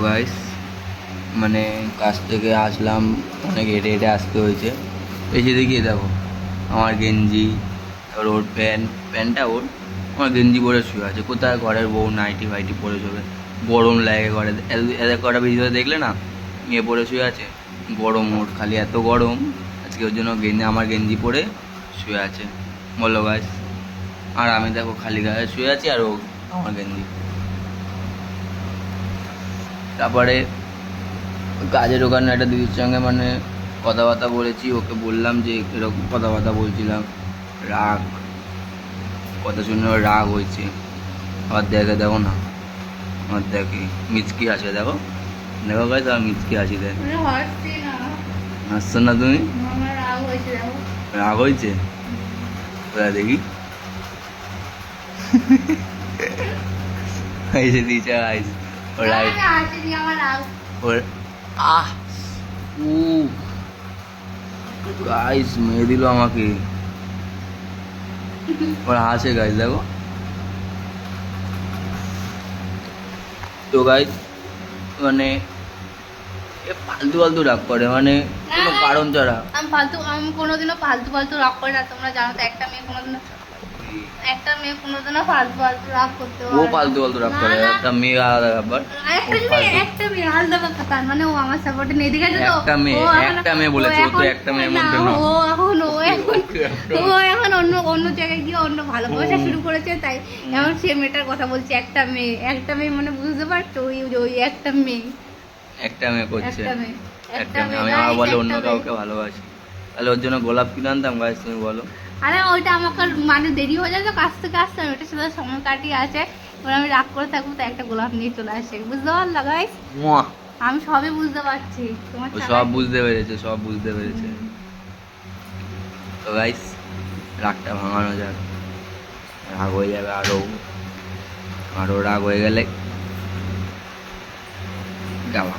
Guys মানে কাজ থেকে আসলাম, অনেক হেঁটে হেঁটে আসতে হয়েছে। এসে দেখিয়ে দেখো আমার গেঞ্জি, তারপর ওর প্যান্টটা ওর, আমার গেঞ্জি পরে শুয়ে আছে। কোথায় ঘরের বউ নাইটি ফাইটি পরে শোবে, গরম লাগে ঘরে। এদের কটা ভিডিও দেখলে না, মেয়ে পরে শুয়ে আছে, গরম ওর খালি এত গরম। আজকে ওর জন্য আমার গেঞ্জি পরে শুয়ে আছে, বলো গাইস। আর আমি দেখো খালি গায়ে শুয়ে আছি, আর ও আমার গেঞ্জি। তারপরে কাজের ওখানে একটা দিদির সঙ্গে মানে কথাবার্তা বলেছি, ওকে বললাম যে এরকম কথাবার্তা বলছিলাম, রাগ, কথা শুনে ওর রাগ হয়েছে। আবার দেখে দেখো না, আমার দেখে মিচকি আছে, দেখো দেখো গাইস, আমার মিচকি আছি দেখ। হাসছো না তুমি? রাগ হয়েছে, ওরা দেখি এসে দিয়েছে গাইস, ওর ওর আহ উ গাইস মেরে দিল আমাকে, ওর হাসে গাইস দেখো। তো গাইস মানে এ ফালতু ফালতু রাগ করে, মানে কোনো কারণ ছাড়া। আমি কোনোদিনও ফালতু রাগ করি না, তোমরা জানো তো। একটা মেয়ে কোনোদিনও ফালতু রাগ করতে ও পারে না। ফালতু ফালতু রাগ করে, একটা মেয়ে আলাদা ব্যাপার। একটা মেয়ে আলাদা ব্যাপার, মানে ও আমার সাপোর্টে নেই, ঠিক আছে তো? একটা মেয়ে বলেছে, ও তো একটা মেয়ের মধ্যে না। ও এখন অন্য জায়গায় গিয়ে অন্য ভালোবাসা শুরু করেছে, তাই এখন সে মেয়েটার কথা বলছে। একটা মেয়ে মানে বুঝতে পারছো, ওই একটা মেয়ে করছে, একটা মেয়ে আমি আমার বলে অন্য কাউকে ভালোবাসি, তাহলে ওর জন্য গোলাপ কিনে আনতাম গাইস, তুমি বলো। আরে ওইটা আমাকে মানে দেরি হয়ে যায় তো কাজ থেকে আসতে, ওইটার সাথে সময় কাটিয়ে আছে। ওরা আমি রাগ করে থাকবো, তো একটা গোলাপ নিয়ে চলে আসে, বুঝতে পারলা গাইস? আমি সবই বুঝতে পারছি, তোমার সব বুঝতে পেরেছে, তো গাইস রাগটা ভাঙানো যাক, রাগ হয়ে যাবে আরো রাগ হয়ে গেলে গাওয়া।